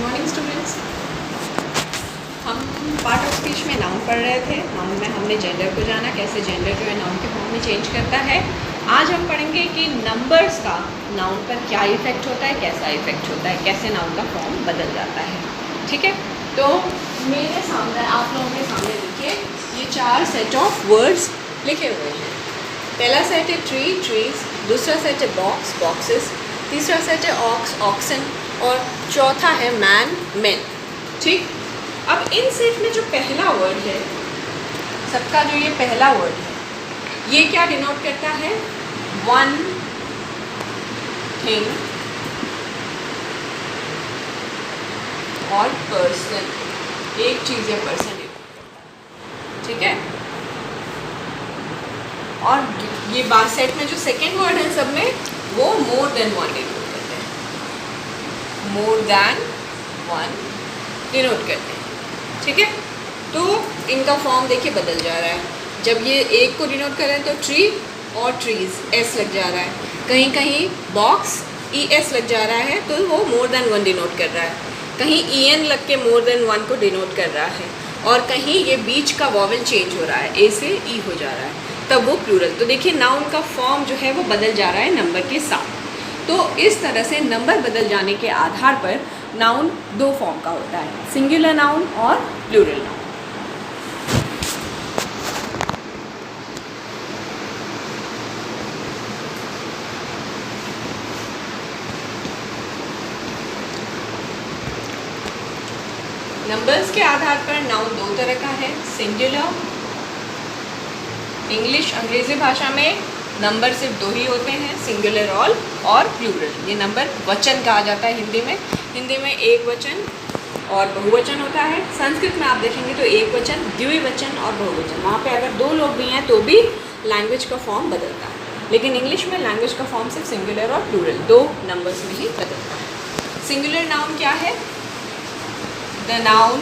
Morning students. हम part of speech में noun पढ़ रहे थे। नाउन में हमने जेंडर को जाना, कैसे जेंडर जो है नाउन के फॉर्म में चेंज करता है। आज हम पढ़ेंगे कि नंबर्स का नाउन पर क्या इफेक्ट होता है, कैसा इफेक्ट होता है, कैसे नाउन का फॉर्म बदल जाता है। ठीक है, तो मेरे सामने, आप लोगों के सामने देखिए, ये 4 सेट ऑफ वर्ड्स लिखे हुए हैं। पहला सेट है ट्री, ट्रीज, दूसरा सेट है बॉक्स, बॉक्सेस, तीसरा सेट है ऑक्स, ऑक्सन, और चौथा है मैन, मेन। ठीक, अब इन सेट में जो पहला वर्ड है, सबका जो ये पहला वर्ड है, ये क्या डिनोट करता है? वन थिंग और पर्सन, एक चीज़ या पर्सन डिनोट करता है। ठीक है, और ये बार सेट में जो सेकेंड वर्ड है सब में, वो मोर देन वन डिनोट करते हैं, मोर देन वन डिनोट करते हैं। ठीक है, तो इनका फॉर्म देखिए बदल जा रहा है। जब ये एक को डिनोट कर रहे हैं तो ट्री और ट्रीज एस लग जा रहा है, कहीं कहीं बॉक्स ई एस लग जा रहा है तो वो मोर देन वन डिनोट कर रहा है, कहीं ई एन लग के मोर देन वन को डिनोट कर रहा है, और कहीं ये बीच का वॉवेल चेंज हो रहा है, ए से ई हो जा रहा है, तब वो प्लूरल। तो देखिए नाउन का फॉर्म जो है वो बदल जा रहा है नंबर के साथ। तो इस तरह से नंबर बदल जाने के आधार पर नाउन दो फॉर्म का होता है, सिंगुलर नाउन और प्लूरल नाउन। नंबर्स के आधार पर नाउन दो तरह का है, सिंगुलर, इंग्लिश अंग्रेजी भाषा में नंबर सिर्फ दो ही होते हैं, सिंगुलर और प्लूरल। ये नंबर वचन कहा जाता है हिंदी में एक वचन और बहुवचन होता है। संस्कृत में आप देखेंगे तो एक वचन, द्विवचन और बहुवचन, वहाँ पे अगर दो लोग भी हैं तो भी लैंग्वेज का फॉर्म बदलता है। लेकिन इंग्लिश में लैंग्वेज का फॉर्म सिर्फ सिंगुलर और प्लूरल दो नंबर्स में ही बदलता है। सिंगुलर नाउन क्या है? The noun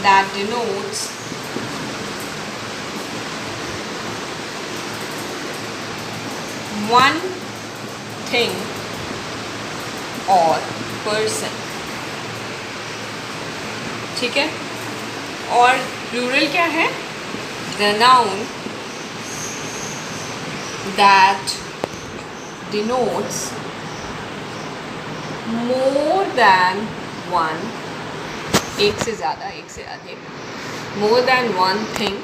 that denotes one thing or person। ठीक है, और प्लूरल क्या है? the noun that denotes more than one, एक से ज़्यादा, एक से अधिक, more than one thing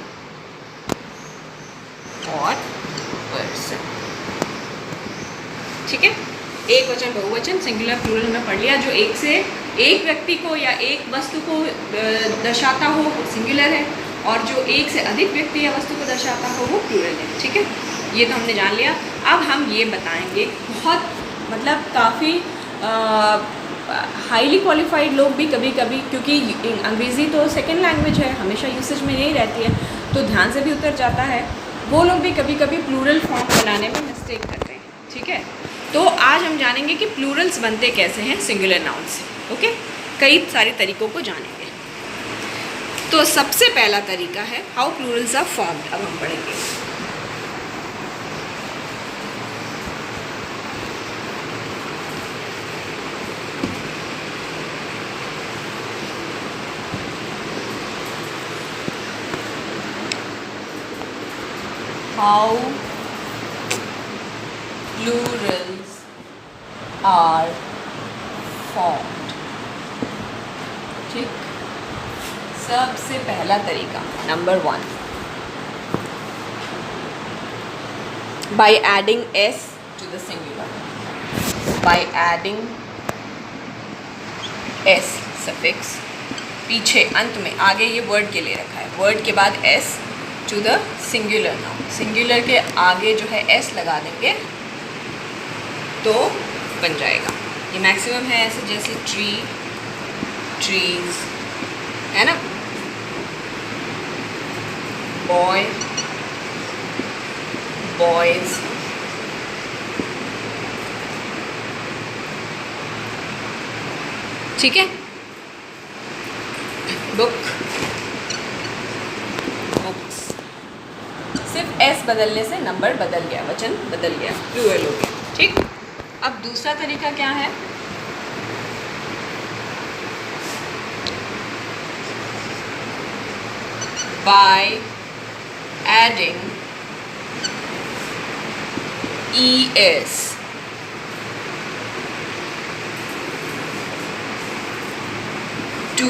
और person। ठीक है, एक वचन बहुवचन सिंगुलर प्लूरल में पढ़ लिया। जो एक से एक व्यक्ति को या एक वस्तु को दर्शाता हो वो सिंगुलर है, और जो एक से अधिक व्यक्ति या वस्तु को दर्शाता हो वो प्लूरल है। ठीक है, ये तो हमने जान लिया। अब हम ये बताएंगे, बहुत मतलब काफ़ी हाईली क्वालिफाइड लोग भी कभी कभी, क्योंकि अंग्रेज़ी तो सेकेंड लैंग्वेज है, हमेशा यूसेज में नहीं रहती है, तो ध्यान से भी उतर जाता है, वो लोग भी कभी कभी प्लूरल फॉर्म बनाने में मिस्टेक करते हैं। ठीक है, तो आज हम जानेंगे कि प्लूरल्स बनते कैसे हैं सिंगुलर नाउन से। ओके, कई सारे तरीकों को जानेंगे। तो सबसे पहला तरीका है हाउ प्लूरल्स आर फॉर्म्ड। अब हम पढ़ेंगे। How plurals are formed। ठीक, सबसे पहला तरीका number 1, by adding s to the singular, by adding s suffix पीछे अंत में, आगे ये वर्ड के लिए रखा है, वर्ड के बाद s to the singular noun, singular के आगे जो है s लगा देंगे तो बन जाएगा। ये मैक्सिमम है ऐसे, जैसे ट्री, ट्रीज, है ना, बॉय, बॉयज, ठीक है, बुक, बुक्स। सिर्फ एस बदलने से नंबर बदल गया, वचन बदल गया, प्लूरल हो गया। ठीक, अब दूसरा तरीका क्या है? by adding es to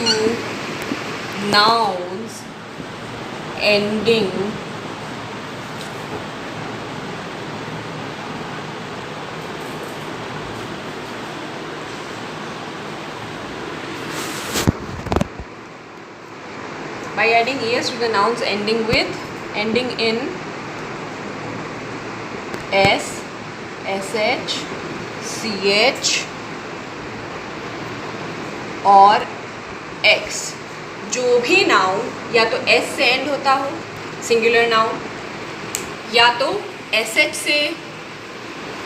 nouns ending by adding es to the nouns ending in s, sh, ch और x, जो भी नाउन या तो s से एंड होता हो, सिंगुलर नाउन, या तो sh से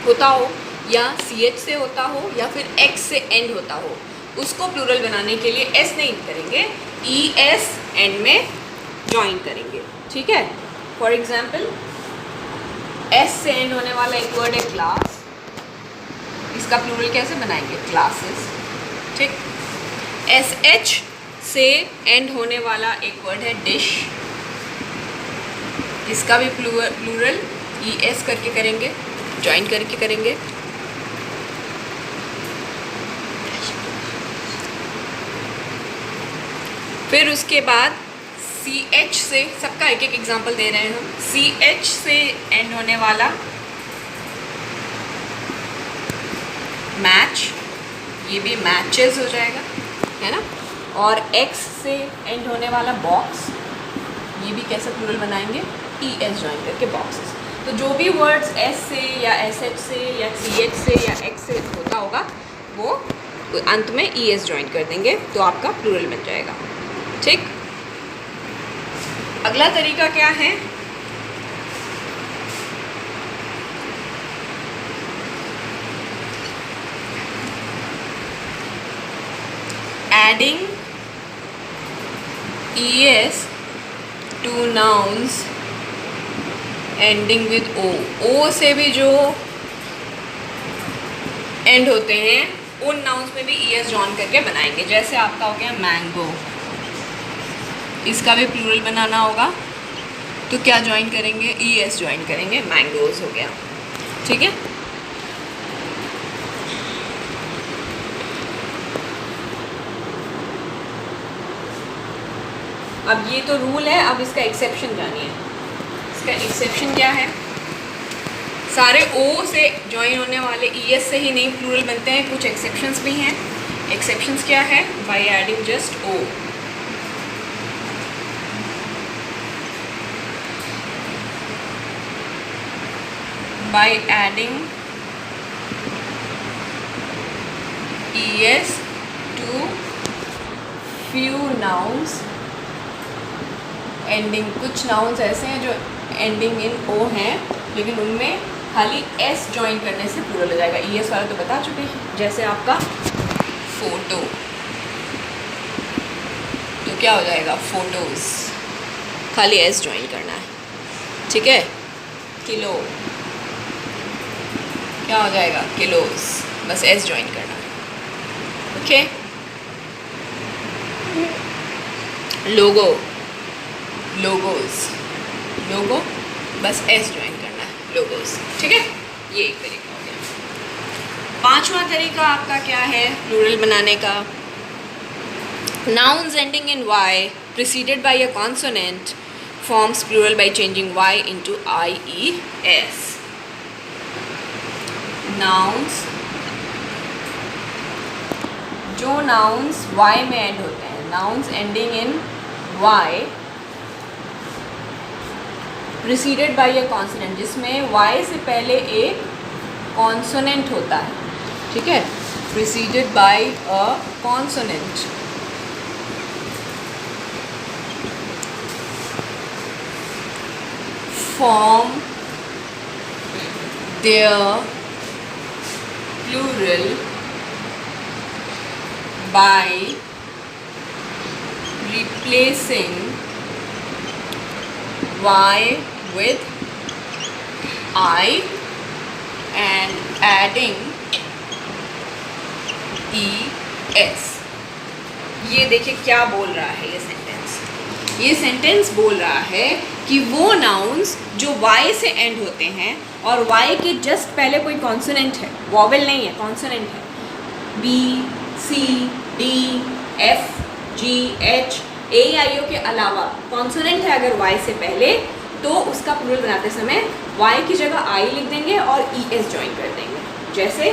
होता हो, या ch से होता हो, या फिर x से एंड होता हो, उसको प्लूरल बनाने के लिए s नहीं करेंगे, es एंड में ज्वाइन करेंगे. ठीक है. फॉर एग्जाम्पल s से एंड होने वाला एक वर्ड है क्लास, इसका प्लूरल कैसे बनाएंगे? क्लासेस. ठीक. sh से एंड होने वाला एक वर्ड है डिश, इसका भी प्लूरल es करके करेंगे, ज्वाइन करके करेंगे. फिर उसके बाद ch से, सबका एक एक एग्जांपल दे रहे हैं हम, ch से एंड होने वाला मैच, ये भी मैचेस हो जाएगा, है ना. और x से एंड होने वाला बॉक्स, ये भी कैसे प्लूरल बनाएंगे? es ज्वाइन करके बॉक्सेस. तो जो भी वर्ड्स s से या sh से या ch से या x से होता होगा वो अंत में es ज्वाइन कर देंगे, तो आपका प्लूरल बन जाएगा. ठीक. अगला तरीका क्या है? Adding es to nouns ending with o से भी जो एंड होते हैं उन नाउन्स में भी es जॉइन करके बनाएंगे. जैसे आपका हो गया मैंगो, इसका भी प्लूरल बनाना होगा तो क्या ज्वाइन करेंगे? es ज्वाइन करेंगे, मैंगोज हो गया. ठीक है. अब ये तो रूल है, अब इसका एक्सेप्शन जानिए. इसका एक्सेप्शन क्या है? सारे o से ज्वाइन होने वाले es से ही नहीं प्लूरल बनते हैं, कुछ एक्सेप्शंस भी हैं. एक्सेप्शंस क्या है? By adding just o. by adding es to few nouns ending, कुछ nouns ऐसे हैं जो ending in o हैं लेकिन उनमें खाली s ज्वाइन करने से प्लूरल हो जाएगा. es वाला तो बता चुके हैं. जैसे आपका फोटो, तो क्या हो जाएगा? फोटोज, खाली s ज्वाइन करना है. ठीक है. किलो, क्या हो जाएगा? किलोज, बस s ज्वाइन करना है. ओके. लोगो, लोगोज, लोगो, बस s ज्वाइन करना है, लोगोज. ठीक है. ये एक तरीका हो गया. पांचवा तरीका आपका क्या है प्लूरल बनाने का? Nouns ending in y preceded by a consonant forms plural by changing y into ies. Nouns, जो नाउन्स y में एंड होते हैं, nouns ending in y preceded by a consonant, जिसमें y से पहले एक कॉन्सोनेंट होता है. ठीक है. Preceded by a consonant. Form their plural by replacing y with I and adding es. ये देखिए क्या बोल रहा है ये सेंटेंस. ये सेंटेंस बोल रहा है कि वो नाउन्स जो वाई से एंड होते हैं और वाई के जस्ट पहले कोई कॉन्सोनेंट है, वॉवेल नहीं है, कॉन्सोनेंट है, बी, सी, डी, एफ, जी, एच, ए, आई, ओ के अलावा कॉन्सोनेंट है अगर वाई से पहले, तो उसका प्लूरल बनाते समय वाई की जगह आई लिख देंगे और ई एस ज्वाइन कर देंगे। जैसे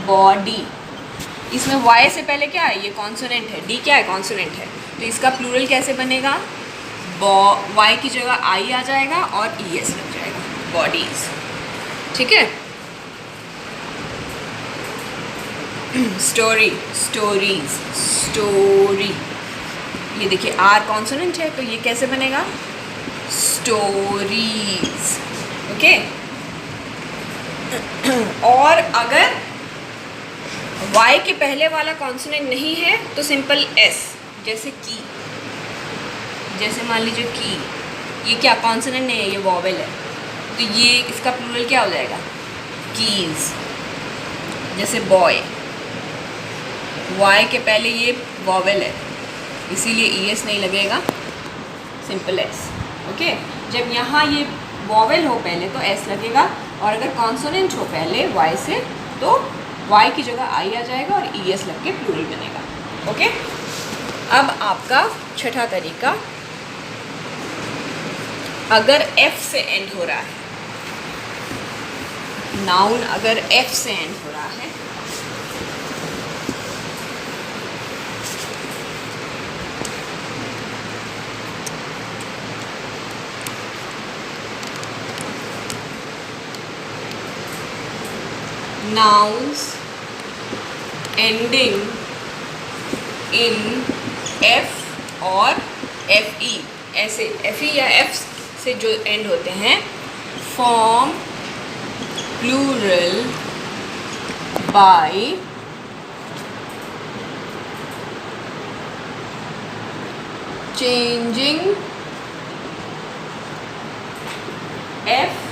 बॉडी, इसमें वाई से पहले क्या है, ये कॉन्सोनेंट है, डी क्या है, कॉन्सोनेंट है, तो इसका प्लूरल कैसे बनेगा, वाई की जगह आई आ जाएगा और ई एस लग जाएगा, बॉडीज। ठीक है। स्टोरी, स्टोरीज, स्टोरी, ये देखिए आर कॉन्सोनेंट है तो ये कैसे बनेगा, स्टोरीज। ओके। और अगर वाई के पहले वाला कॉन्सोनेंट नहीं है तो सिंपल एस, जैसे की, जैसे मान लीजिए की, ये क्या कॉन्सोनेंट नहीं है, ये वॉवेल है, तो ये इसका प्लूरल क्या हो जाएगा, कीज। जैसे बॉय, वाई के पहले ये वॉवेल है इसीलिए ई एस नहीं लगेगा, सिंपल एस। ओके। जब यहाँ ये वॉवेल हो पहले तो एस लगेगा, और अगर कॉन्सोनेंट हो पहले वाई से तो वाई की जगह आई आ जाएगा और ई एस लग के प्लूरल बनेगा। ओके। अब आपका छठा तरीका, अगर एफ से एंड हो रहा है, नाउन अगर एफ से एंड हो रहा है, nouns ending in f और fe, ऐसे fe या f से जो एंड होते हैं, form plural by changing f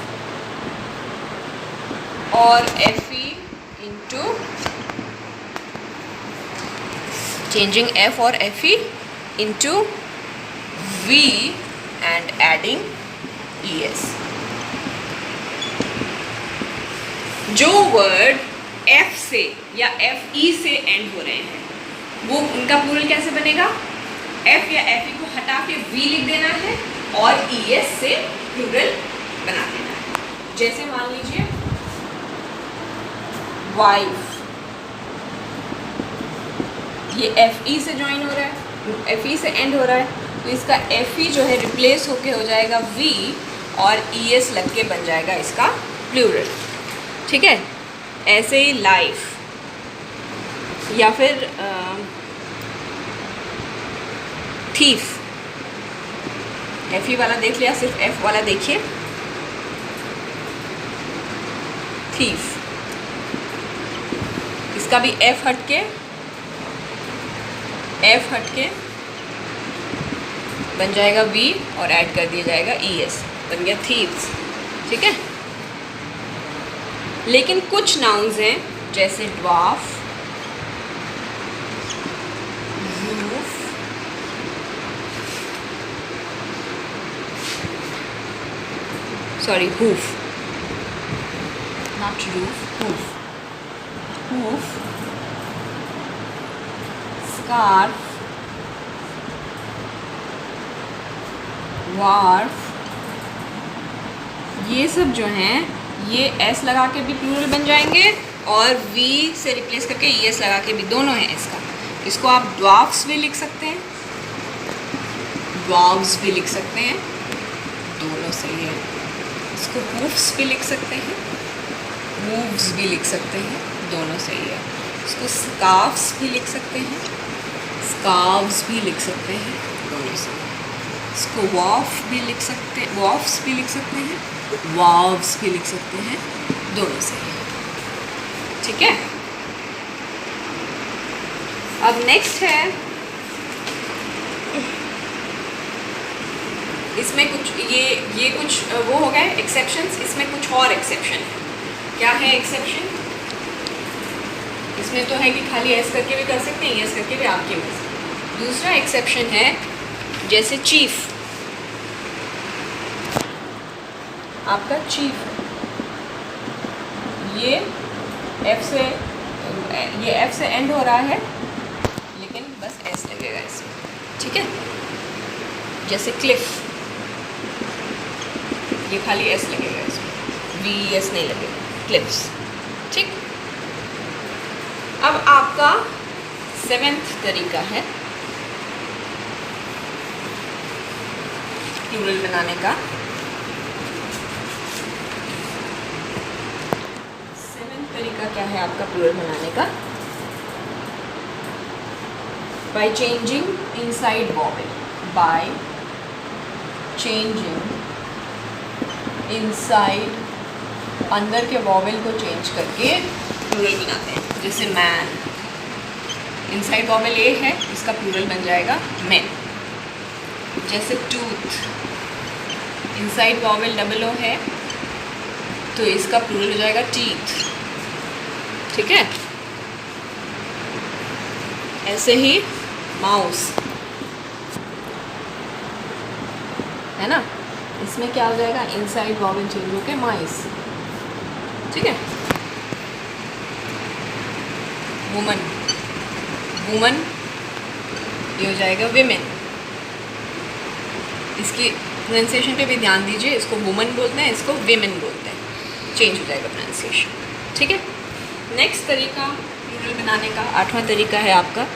और fe into changing f और fe into v and adding es। जो वर्ड f से या fe से एंड हो रहे हैं वो उनका प्लूरल कैसे बनेगा, f या fe को हटा के v लिख देना है और es से प्लूरल बना देना है। जैसे मान लीजिए वाइफ, ये एफ ई से ज्वाइन हो रहा है, एफ ई से एंड हो रहा है, तो इसका एफ ई जो है रिप्लेस होके हो जाएगा वी और ई एस लग के बन जाएगा इसका प्लूरल। ठीक है। ऐसे ही लाइफ, या फिर थीफ, एफ ई वाला देख लिया, सिर्फ एफ वाला देखिए, थीफ, इसका भी एफ हटके बन जाएगा वी और ऐड कर दिया जाएगा ई एस, बन गया थीव्स। ठीक है। लेकिन कुछ नाउन्स हैं जैसे dwarf, roof, sorry hoof, not roof, hoof, hoof, scarf, wharf, ये सब जो हैं ये s लगा के भी प्लूरल बन जाएंगे और v से रिप्लेस करके es लगा के भी, दोनों हैं इसका। इसको आप ड्वार्फ्स भी लिख सकते हैं, ड्वार्व्स भी लिख सकते हैं, दोनों सही है। इसको hoofs भी लिख सकते हैं, hooves भी लिख सकते हैं, दोनों सही है। इसको स्कार्फ्स भी लिख सकते हैं, स्कार्व्स भी लिख सकते हैं, दोनों सही है। इसको वॉफ भी लिख सकते हैं, वॉफ्स भी लिख सकते हैं, वाव्स भी लिख सकते हैं, दोनों सही है। ठीक है। अब नेक्स्ट है, इसमें कुछ ये कुछ वो हो गए एक्सेप्शंस, इसमें कुछ और एक्सेप्शन है। क्या है एक्सेप्शन? इसमें तो है कि खाली एस करके भी कर सकते हैं, एस करके भी आपकी मर्जी। दूसरा एक्सेप्शन है जैसे चीफ, आपका चीफ है, ये एफ से एंड हो रहा है लेकिन बस एस लगेगा इसमें, ठीक है। जैसे क्लिफ, ये खाली एस लगेगा इसमें, वी एस नहीं लगेगा, क्लिफ्स, ठीक। अब आपका 7th तरीका है प्लूरल बनाने का। 7th तरीका क्या है आपका प्लूरल बनाने का? By changing inside vowel, by changing inside, अंदर के वॉवेल को चेंज करके प्लूरल बनाते हैं। जैसे मैन, इनसाइड वॉवेल ए है, इसका प्लूरल बन जाएगा मैन। जैसे tooth, inside vowel double O है तो इसका प्लूरल हो जाएगा टीथ, ठीक है। ऐसे ही माउस है ना, इसमें क्या हो जाएगा, इनसाइड वॉवेल चेंज होके माइस, ठीक है। वुमन, वुमन ये हो जाएगा विमेन। इसकी प्रोनाउंसिएशन पे भी ध्यान दीजिए, इसको वुमन बोलते हैं, इसको विमेन बोलते हैं, चेंज हो जाएगा प्रोनाउंसिएशन, ठीक है। नेक्स्ट तरीका प्लूरल बनाने का, 8वां तरीका है आपका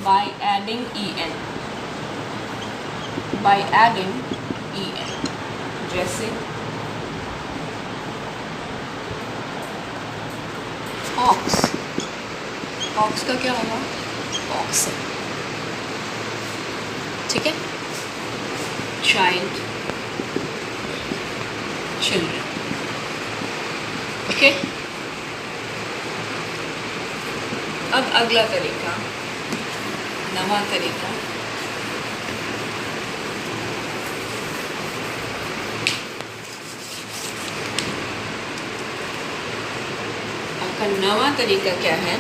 by adding en, by adding en। जैसे ऑक्स, ऑक्स का क्या होगा, ऑक्स, ठीक है। Child, children, okay. अब अगला तरीका, 9वां तरीका, आपका 9वां तरीका क्या है?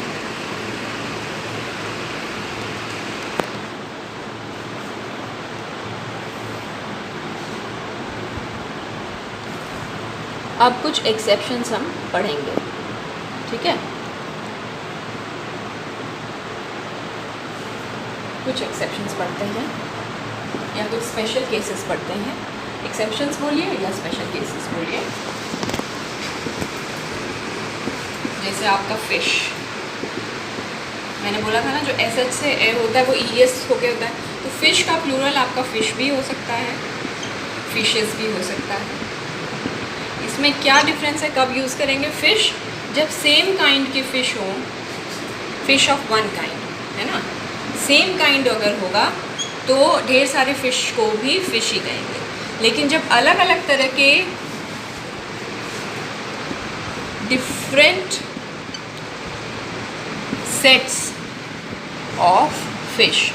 अब कुछ एक्सेप्शंस हम पढ़ेंगे, ठीक है। कुछ एक्सेप्शंस पढ़ते हैं या कुछ स्पेशल केसेस पढ़ते हैं। एक्सेप्शंस बोलिए या स्पेशल केसेस बोलिए। जैसे आपका फिश, मैंने बोला था ना जो एस एच से ए होता है वो ई एस होके होता है, तो फिश का प्लूरल आपका फिश भी हो सकता है, फिशेस भी हो सकता है। इसमें क्या डिफरेंस है, कब यूज़ करेंगे फिश? जब सेम काइंड की फ़िश हो, फिश ऑफ वन काइंड, है ना, सेम काइंड अगर होगा तो ढेर सारे फ़िश को भी फ़िश ही कहेंगे। लेकिन जब अलग अलग तरह के डिफरेंट सेट्स ऑफ फिश,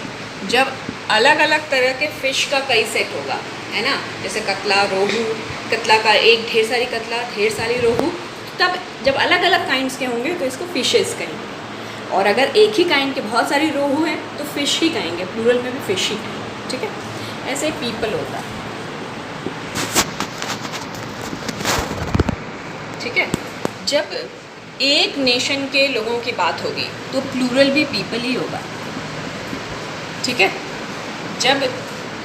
जब अलग अलग तरह के फ़िश का कई सेट होगा, है ना, जैसे कतला, रोहू, कतला का एक, ढेर सारी कतला, ढेर सारी रोहू, तब जब अलग अलग काइंड्स के होंगे तो इसको फिशेस कहेंगे। और अगर एक ही काइंड के बहुत सारी रोहू हैं तो फिश ही कहेंगे, प्लूरल में भी फिश ही कहेंगे, ठीक है। ऐसे पीपल होता है, ठीक है। जब एक नेशन के लोगों की बात होगी तो प्लूरल भी पीपल ही होगा, ठीक है। जब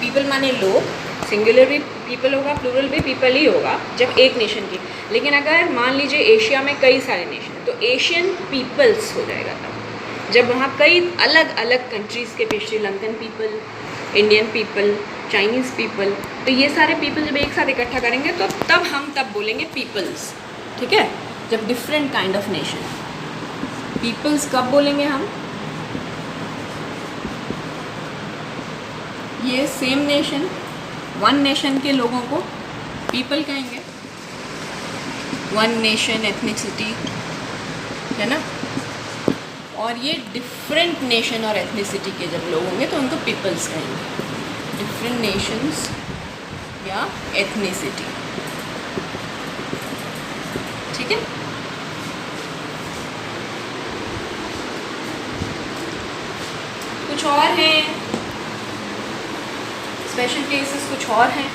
पीपल माने लोग, सिंगुलर भी पीपल होगा, प्लूरल भी पीपल ही होगा जब एक नेशन की। लेकिन अगर मान लीजिए एशिया में कई सारे नेशन तो एशियन पीपल्स हो जाएगा तब, जब वहाँ कई अलग अलग कंट्रीज़ के, Sri Lankan people, Indian people, Chinese people, तो ये सारे पीपल जब एक साथ इकट्ठा करेंगे तो तब बोलेंगे पीपल्स, ठीक है। जब different kind of nation, peoples कब बोलेंगे हम? ये सेम नेशन, वन नेशन के लोगों को पीपल कहेंगे, वन नेशन एथनिसिटी, है ना। और ये डिफरेंट नेशन और एथनिसिटी के जब लोग होंगे तो उनको पीपल्स कहेंगे, डिफरेंट नेशंस या एथनिसिटी, ठीक है। कुछ और हैं, स्पेशल केसेस कुछ और हैं।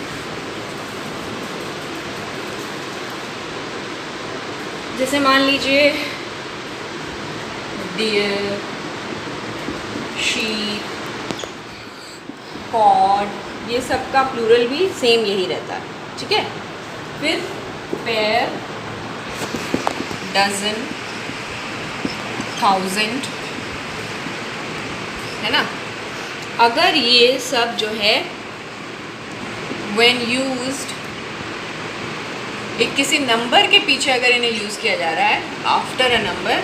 जैसे मान लीजिए डियर, शीप, कॉड, ये सब का प्लूरल भी सेम यही रहता है, ठीक है। फिर पेयर, डजन, थाउजेंड, है ना। अगर ये सब जो है व्हेन यूज्ड, एक किसी नंबर के पीछे अगर इन्हें यूज़ किया जा रहा है आफ्टर अ नंबर,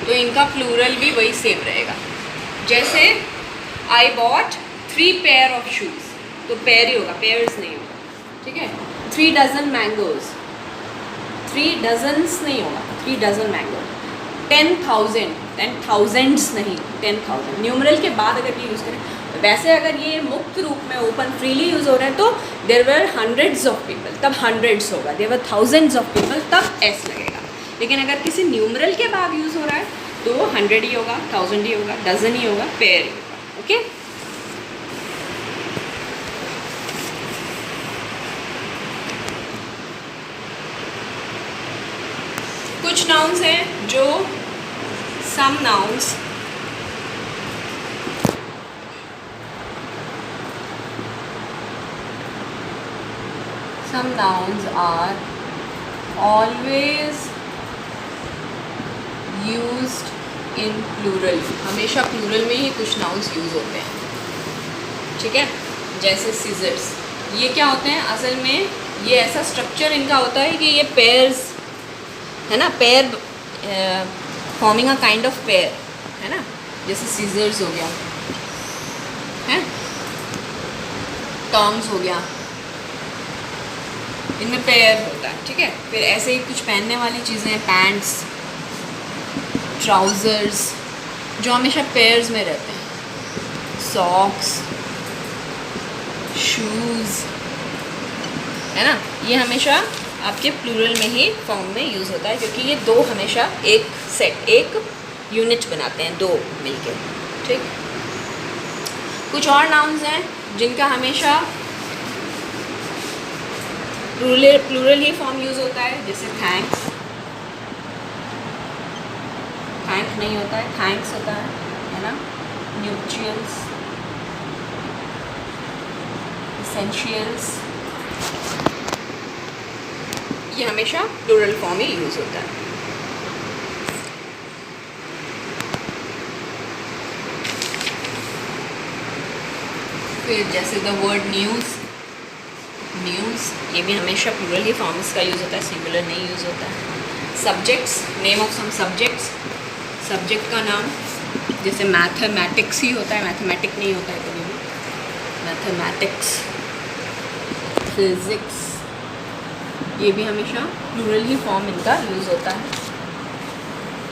तो इनका प्लूरल भी वही सेम रहेगा। जैसे I bought 3 pair of shoes, तो पेयर ही होगा, पेयर्स नहीं होगा, ठीक है। 3 डजन मैंगोज, 3 डजन्स नहीं होगा, 3 डजन मैंगो। 10,000, 10,000s नहीं, 10,000 न्यूमरल के बाद अगर ये यूज़ करें। वैसे अगर ये मुक्त रूप में ओपन फ्रीली यूज़ हो रहे हैं तो there were hundreds of people, तब हंड्रेड्स होगा। There were thousands of people, तब एस लगेगा। लेकिन अगर किसी न्यूमरल के बाद यूज़ हो रहा है तो 100 ही होगा, 1000 ही होगा, डजन ही होगा, पेयर ही होगा, ओके। कुछ नाउन्स हैं जो some nouns are always used in plural, हमेशा प्लूरल में ही कुछ नाउन्स यूज़ होते हैं, ठीक है। जैसे सीजर्स, ये क्या होते हैं असल में, ये ऐसा स्ट्रक्चर इनका होता है कि ये पेयर्स है ना, pair forming a kind of pair, है ना। जैसे सीजर्स हो गया, है, टॉन्ग्स हो गया, इनमें पेयर होता है, ठीक है। फिर ऐसे ही कुछ पहनने वाली चीज़ें, पैंट्स, ट्राउज़र्स, जो हमेशा पेयर्स में रहते हैं, सॉक्स, शूज़, है ना। ये हमेशा आपके प्लूरल में ही फॉर्म में यूज़ होता है, क्योंकि ये दो हमेशा एक सेट, एक यूनिट बनाते हैं, दो मिलके, ठीक। कुछ और नाउन्स हैं जिनका हमेशा प्लूरल ही फॉर्म यूज़ होता है, जैसे थैंक्स, थैंक नहीं होता है, थैंक्स होता है ना। न्यूट्रिएंट्स, एसेंशियल्स, ये हमेशा प्लूरल फॉर्म ही यूज़ होता है। फिर जैसे द वर्ड न्यूज़, न्यूज़, ये भी हमेशा प्लूरल ही फॉर्म्स का यूज़ होता है, सिंगुलर नहीं यूज़ होता है। Subjects, name of some subjects, subject का नाम, जैसे मैथमेटिक्स ही होता है, मैथमेटिक नहीं होता है कभी भी, मैथमेटिक्स, फिज़िक्स, ये भी हमेशा प्लूरल ही फॉर्म इनका यूज़ होता है,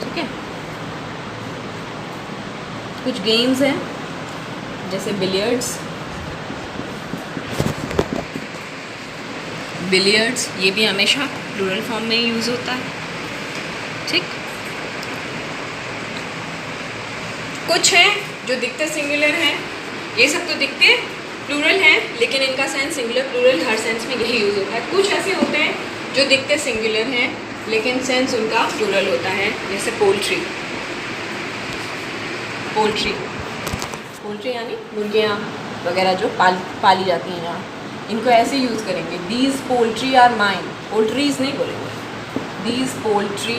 ठीक है। कुछ गेम्स हैं जैसे बिलियर्ड्स, बिलियर्ड्स, ये भी हमेशा प्लूरल फॉर्म में यूज़ होता है, ठीक। कुछ हैं जो दिखते सिंगुलर हैं, ये सब तो दिखते प्लूरल हैं, लेकिन इनका सेंस सिंगुलर प्लूरल हर सेंस में यही यूज़ होता है। कुछ ऐसे होते हैं जो दिखते सिंगुलर हैं लेकिन सेंस उनका प्लूरल होता है, जैसे पोल्ट्री, पोल्ट्री, पोल्ट्री यानी मुर्गियाँ वगैरह जो पाली जाती हैं यहाँ, इनको ऐसे यूज़ करेंगे, दीज पोल्ट्री आर माइन, पोल्ट्रीज नहीं बोलेंगे, दीज पोल्ट्री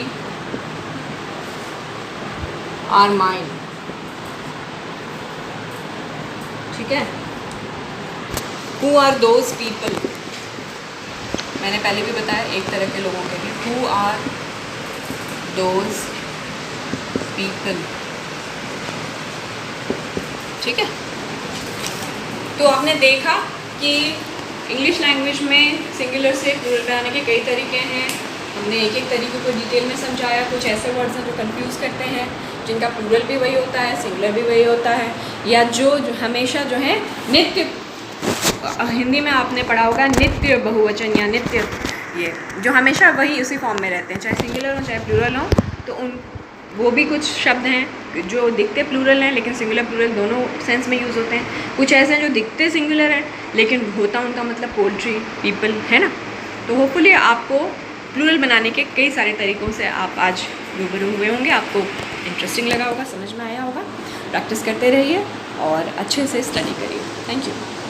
आर माइन, ठीक है। हु आर दोज पीपल, मैंने पहले भी बताया एक तरह के लोगों के लिए, हु आर दोज पीपल, ठीक है। तो आपने देखा कि इंग्लिश लैंग्वेज में सिंगुलर से प्लूरल बनाने के कई तरीके हैं। हमने एक एक तरीके को डिटेल में समझाया। कुछ ऐसे वर्ड्स हैं जो कंफ्यूज करते हैं, जिनका प्लूरल भी वही होता है, सिंगुलर भी वही होता है, या जो हमेशा जो है नित्य, हिंदी में आपने पढ़ा होगा नित्य बहुवचन या नित्य, ये जो हमेशा वही उसी फॉर्म में रहते हैं, चाहे सिंगुलर हो चाहे प्लूरल हो, तो वो भी कुछ शब्द हैं जो दिखते प्लूरल हैं लेकिन सिंगुलर प्लूरल दोनों सेंस में यूज़ होते हैं। कुछ ऐसे हैं जो दिखते सिंगुलर हैं लेकिन होता उनका मतलब पोल्ट्री, पीपल, है ना। तो होपफुली आपको प्लूरल बनाने के कई सारे तरीक़ों से आप आज रूबरू हुए होंगे, आपको इंटरेस्टिंग लगा होगा, समझ में आया होगा। प्रैक्टिस करते रहिए और अच्छे से स्टडी करिए। Thank you.